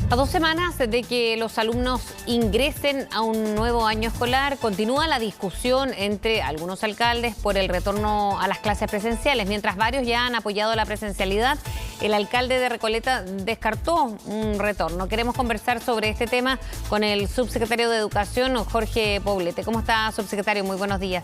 A 2 semanas de que los alumnos ingresen a un nuevo año escolar, continúa la discusión entre algunos alcaldes por el retorno a las clases presenciales. Mientras varios ya han apoyado la presencialidad, el alcalde de Recoleta descartó un retorno. Queremos conversar sobre este tema con el subsecretario de Educación, Jorge Poblete. ¿Cómo está, subsecretario? Muy buenos días.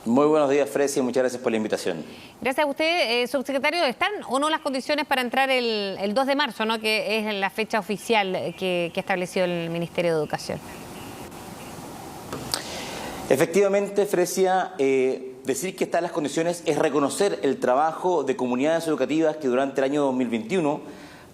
Muy buenos días, Fresia, y muchas gracias por la invitación. Gracias a usted, subsecretario. ¿Están o no las condiciones para entrar el 2 de marzo, ¿no?, que es la fecha oficial que estableció el Ministerio de Educación? Efectivamente, Fresia, decir que están las condiciones es reconocer el trabajo de comunidades educativas que durante el año 2021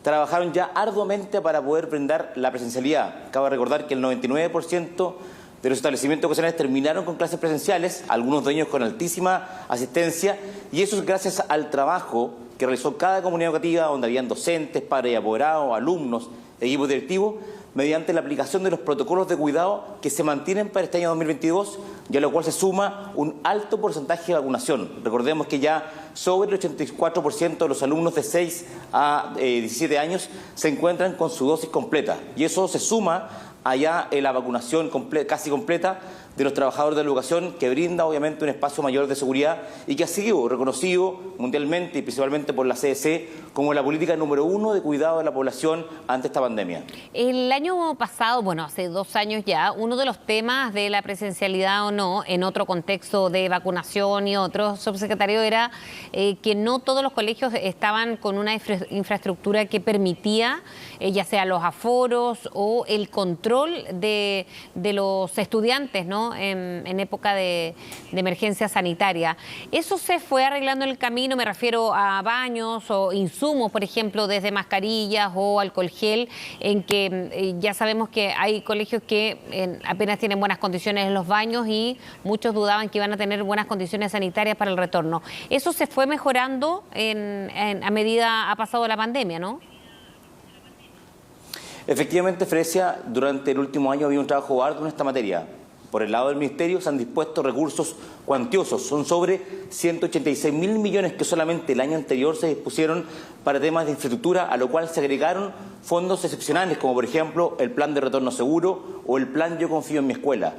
trabajaron ya arduamente para poder brindar la presencialidad. Cabe recordar que el 99% de los establecimientos educacionales terminaron con clases presenciales, algunos de ellos con altísima asistencia, y eso es gracias al trabajo que realizó cada comunidad educativa, donde habían docentes, padres y apoderados, alumnos, equipos directivos, mediante la aplicación de los protocolos de cuidado que se mantienen para este año 2022, y a lo cual se suma un alto porcentaje de vacunación. Recordemos que ya sobre el 84% de los alumnos de 6 a 17 años se encuentran con su dosis completa, y eso se suma allá en la vacunación casi completa de los trabajadores de la educación, que brinda obviamente un espacio mayor de seguridad y que ha sido reconocido mundialmente y principalmente por la CDC como la política número 1 de cuidado de la población ante esta pandemia. El año pasado, bueno, hace 2 años ya, uno de los temas de la presencialidad o no, en otro contexto de vacunación y otro, subsecretario, era que no todos los colegios estaban con una infraestructura que permitía, ya sea los aforos o el control de los estudiantes, ¿no?, en época de emergencia sanitaria. Eso se fue arreglando en el camino, me refiero a baños o insumos, por ejemplo, desde mascarillas o alcohol gel, en que ya sabemos que hay colegios que apenas tienen buenas condiciones en los baños y muchos dudaban que iban a tener buenas condiciones sanitarias para el retorno. Eso se fue mejorando a medida ha pasado la pandemia, ¿no? Efectivamente, Fresia, durante el último año había un trabajo arduo en esta materia. Por el lado del Ministerio se han dispuesto recursos cuantiosos, son sobre 186.000 millones que solamente el año anterior se dispusieron para temas de infraestructura, a lo cual se agregaron fondos excepcionales, como por ejemplo el Plan de Retorno Seguro o el Plan Yo Confío en mi Escuela.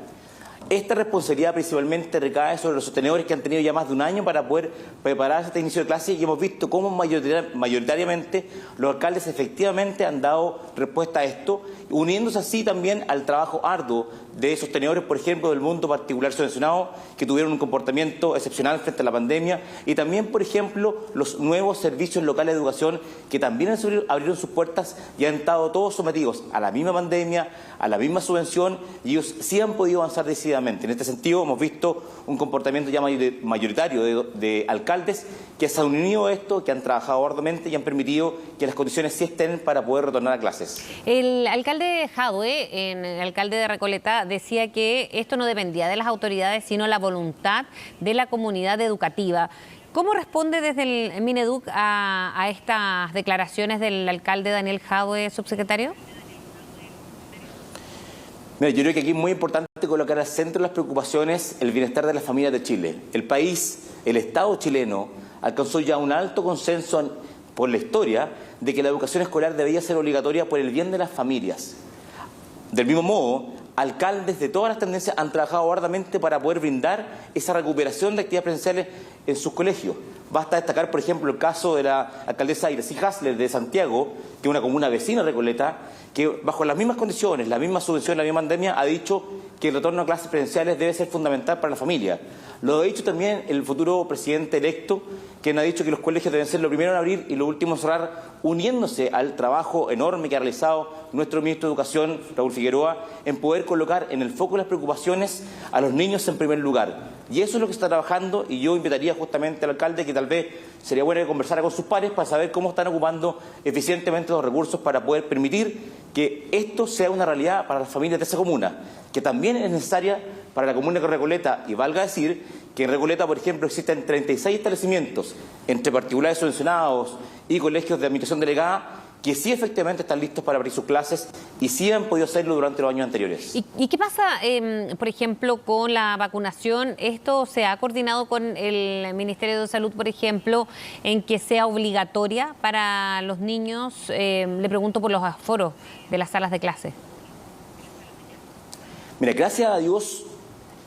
Esta responsabilidad principalmente recae sobre los sostenedores que han tenido ya más de un año para poder prepararse este inicio de clase, y hemos visto cómo mayoritariamente los alcaldes efectivamente han dado respuesta a esto, uniéndose así también al trabajo arduo de sostenedores, por ejemplo, del mundo particular subvencionado, que tuvieron un comportamiento excepcional frente a la pandemia, y también, por ejemplo, los nuevos servicios locales de educación que también abrieron sus puertas y han estado todos sometidos a la misma pandemia, a la misma subvención, y ellos sí han podido avanzar decididamente. En este sentido, hemos visto un comportamiento ya mayoritario de alcaldes que se han unido a esto, que han trabajado arduamente y han permitido que las condiciones sí estén para poder retornar a clases. El alcalde Jadwe, el alcalde de Recoleta, decía que esto no dependía de las autoridades, sino la voluntad de la comunidad educativa. ¿Cómo responde desde el Mineduc a estas declaraciones del alcalde Daniel Jadwe, subsecretario? Mira, yo creo que aquí es muy importante colocar al centro de las preocupaciones el bienestar de las familias de Chile. El país, el Estado chileno, alcanzó ya un alto consenso por la historia de que la educación escolar debía ser obligatoria por el bien de las familias. Del mismo modo, alcaldes de todas las tendencias han trabajado arduamente para poder brindar esa recuperación de actividades presenciales en sus colegios. Basta destacar, por ejemplo, el caso de la alcaldesa Iracy Hasler de Santiago, que es una comuna vecina de Recoleta, que bajo las mismas condiciones, la misma subvención, la misma pandemia, ha dicho que el retorno a clases presenciales debe ser fundamental para la familia. Lo ha dicho también el futuro presidente electo, quien ha dicho que los colegios deben ser lo primero en abrir y lo último en cerrar, uniéndose al trabajo enorme que ha realizado nuestro ministro de Educación, Raúl Figueroa, en poder colocar en el foco de las preocupaciones a los niños en primer lugar. Y eso es lo que está trabajando, y yo invitaría justamente al alcalde que tal vez sería bueno que conversara con sus pares para saber cómo están ocupando eficientemente los recursos para poder permitir que esto sea una realidad para las familias de esa comuna, que también es necesaria para la comuna de Recoleta. Y valga decir que en Recoleta, por ejemplo, existen 36 establecimientos entre particulares subvencionados y colegios de administración delegada que sí efectivamente están listos para abrir sus clases y sí han podido hacerlo durante los años anteriores. ¿Y qué pasa, por ejemplo, con la vacunación? ¿Esto se ha coordinado con el Ministerio de Salud, por ejemplo, en que sea obligatoria para los niños? Le pregunto por los aforos de las salas de clase. Mira, gracias a Dios,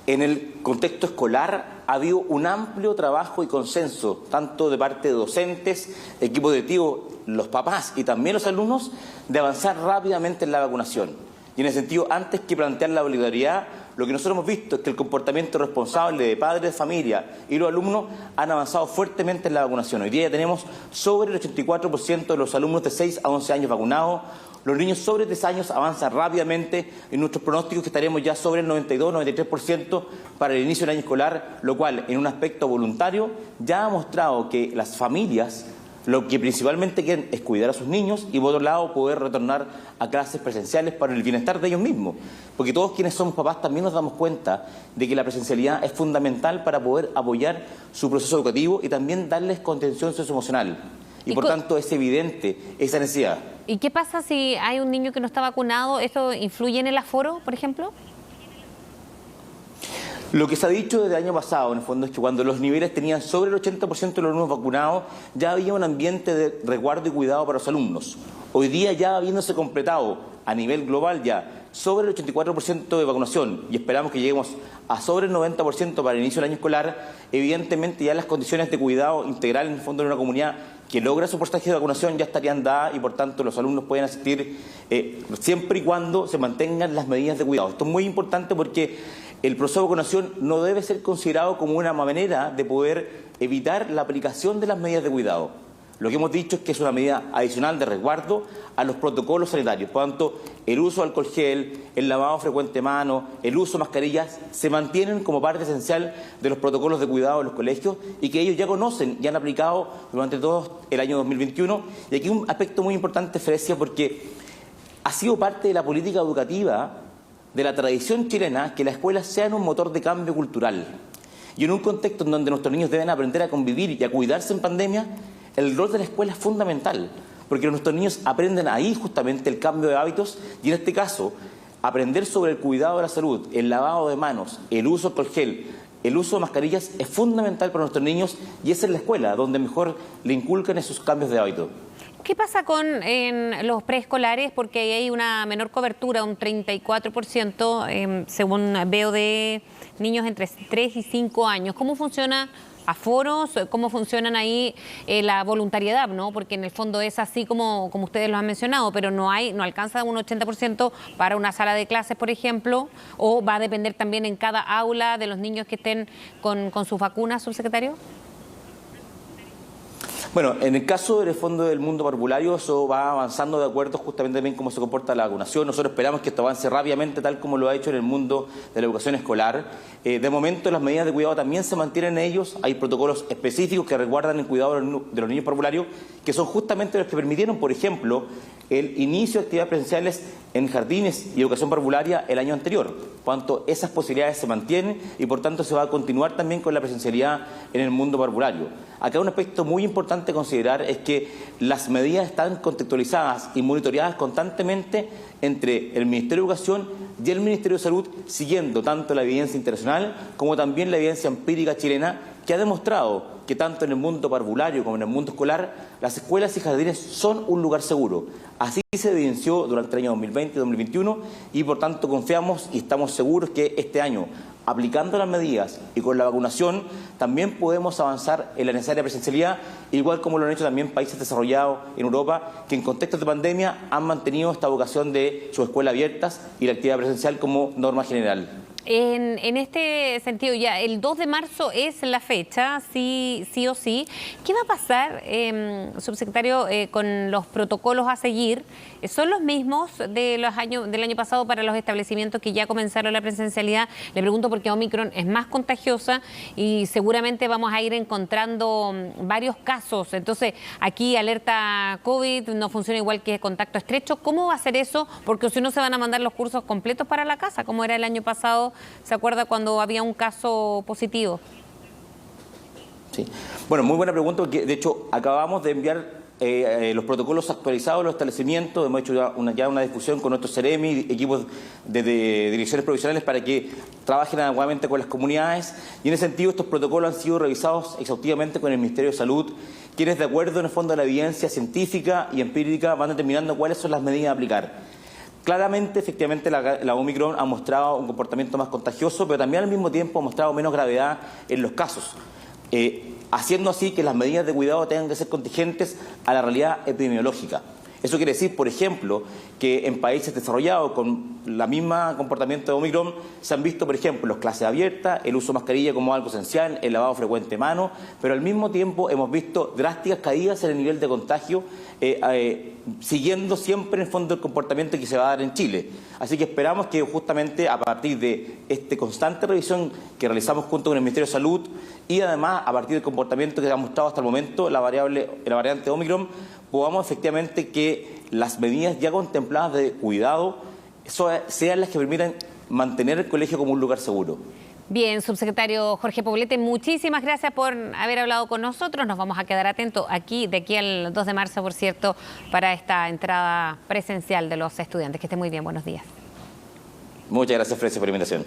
en el contexto escolar ha habido un amplio trabajo y consenso, tanto de parte de docentes, equipos directivos, los papás y también los alumnos, de avanzar rápidamente en la vacunación. Y en ese sentido, antes que plantear la obligatoriedad, lo que nosotros hemos visto es que el comportamiento responsable de padres de familia y los alumnos han avanzado fuertemente en la vacunación. Hoy día ya tenemos sobre el 84% de los alumnos de 6 a 11 años vacunados. Los niños sobre 3 años avanzan rápidamente en nuestros pronósticos, que estaremos ya sobre el 92-93% para el inicio del año escolar, lo cual en un aspecto voluntario ya ha mostrado que las familias lo que principalmente quieren es cuidar a sus niños y por otro lado poder retornar a clases presenciales para el bienestar de ellos mismos. Porque todos quienes somos papás también nos damos cuenta de que la presencialidad es fundamental para poder apoyar su proceso educativo y también darles contención socioemocional. Y por tanto es evidente esa necesidad. ¿Y qué pasa si hay un niño que no está vacunado? ¿Esto influye en el aforo, por ejemplo? Lo que se ha dicho desde el año pasado, en el fondo, es que cuando los niveles tenían sobre el 80% de los alumnos vacunados, ya había un ambiente de resguardo y cuidado para los alumnos. Hoy día, ya habiéndose completado a nivel global ya sobre el 84% de vacunación y esperamos que lleguemos a sobre el 90% para el inicio del año escolar, evidentemente ya las condiciones de cuidado integral en el fondo de una comunidad que logra su porcentaje de vacunación ya estarían dadas y por tanto los alumnos pueden asistir siempre y cuando se mantengan las medidas de cuidado. Esto es muy importante porque el proceso de vacunación no debe ser considerado como una manera de poder evitar la aplicación de las medidas de cuidado. Lo que hemos dicho es que es una medida adicional de resguardo a los protocolos sanitarios. Por lo tanto, el uso de alcohol gel, el lavado frecuente de manos, el uso de mascarillas se mantienen como parte esencial de los protocolos de cuidado de los colegios y que ellos ya conocen y han aplicado durante todo el año 2021. Y aquí un aspecto muy importante, Frecia, porque ha sido parte de la política educativa, de la tradición chilena, que las escuelas sean un motor de cambio cultural. Y en un contexto en donde nuestros niños deben aprender a convivir y a cuidarse en pandemia, el rol de la escuela es fundamental, porque nuestros niños aprenden ahí justamente el cambio de hábitos y en este caso, aprender sobre el cuidado de la salud, el lavado de manos, el uso de alcohol gel, el uso de mascarillas es fundamental para nuestros niños y es en la escuela donde mejor le inculcan esos cambios de hábito. ¿Qué pasa en los preescolares? Porque ahí hay una menor cobertura, un 34%, según veo, de niños entre 3 y 5 años. ¿Cómo funciona aforos? ¿Cómo funcionan ahí la voluntariedad, ¿no? Porque en el fondo es así como ustedes lo han mencionado, pero no alcanza un 80% para una sala de clases, por ejemplo, o va a depender también en cada aula de los niños que estén con sus vacunas, subsecretario. Bueno, en el caso del Fondo del Mundo Parvulario, eso va avanzando de acuerdo justamente también cómo se comporta la vacunación. Nosotros esperamos que esto avance rápidamente, tal como lo ha hecho en el mundo de la educación escolar. De momento, las medidas de cuidado también se mantienen en ellos. Hay protocolos específicos que resguardan el cuidado de los niños parvularios, que son justamente los que permitieron, por ejemplo, el inicio de actividades presenciales en jardines y educación parvularia el año anterior. Por tanto, esas posibilidades se mantienen y por tanto se va a continuar también con la presencialidad en el mundo parvulario. Acá un aspecto muy importante a considerar es que las medidas están contextualizadas y monitoreadas constantemente entre el Ministerio de Educación y el Ministerio de Salud, siguiendo tanto la evidencia internacional como también la evidencia empírica chilena, que ha demostrado que tanto en el mundo parvulario como en el mundo escolar, las escuelas y jardines son un lugar seguro. Así se evidenció durante el año 2020 y 2021 y por tanto confiamos y estamos seguros que este año, aplicando las medidas y con la vacunación, también podemos avanzar en la necesaria presencialidad, igual como lo han hecho también países desarrollados en Europa, que en contextos de pandemia han mantenido esta vocación de sus escuelas abiertas y la actividad presencial como norma general. En este sentido, ya el 2 de marzo es la fecha, sí o sí. ¿Qué va a pasar, subsecretario, con los protocolos a seguir? ¿Son los mismos del año pasado para los establecimientos que ya comenzaron la presencialidad? Le pregunto porque Omicron es más contagiosa y seguramente vamos a ir encontrando varios casos. Entonces, aquí alerta COVID, no funciona igual que contacto estrecho. ¿Cómo va a ser eso? Porque si no se van a mandar los cursos completos para la casa, como era el año pasado. ¿Se acuerda cuando había un caso positivo? Sí. Bueno, muy buena pregunta, porque de hecho acabamos de enviar los protocolos actualizados de los establecimientos. Hemos hecho ya una discusión con nuestros CEREMI, equipos de direcciones provisionales, para que trabajen adecuadamente con las comunidades. Y en ese sentido, estos protocolos han sido revisados exhaustivamente con el Ministerio de Salud, quienes, de acuerdo en el fondo a la evidencia científica y empírica, van determinando cuáles son las medidas a aplicar. Claramente, efectivamente, la Omicron ha mostrado un comportamiento más contagioso, pero también al mismo tiempo ha mostrado menos gravedad en los casos, haciendo así que las medidas de cuidado tengan que ser contingentes a la realidad epidemiológica. Eso quiere decir, por ejemplo, que en países desarrollados con la misma comportamiento de Omicron se han visto, por ejemplo, las clases abiertas, el uso de mascarilla como algo esencial, el lavado frecuente de manos, pero al mismo tiempo hemos visto drásticas caídas en el nivel de contagio, siguiendo siempre en el fondo el comportamiento que se va a dar en Chile. Así que esperamos que justamente a partir de esta constante revisión que realizamos junto con el Ministerio de Salud y además a partir del comportamiento que ha mostrado hasta el momento la variante Omicron, podamos efectivamente que las medidas ya contempladas de cuidado sean las que permitan mantener el colegio como un lugar seguro. Bien, subsecretario Jorge Poblete, muchísimas gracias por haber hablado con nosotros. Nos vamos a quedar atentos de aquí al 2 de marzo, por cierto, para esta entrada presencial de los estudiantes. Que esté muy bien, buenos días. Muchas gracias, Frecia, por la invitación.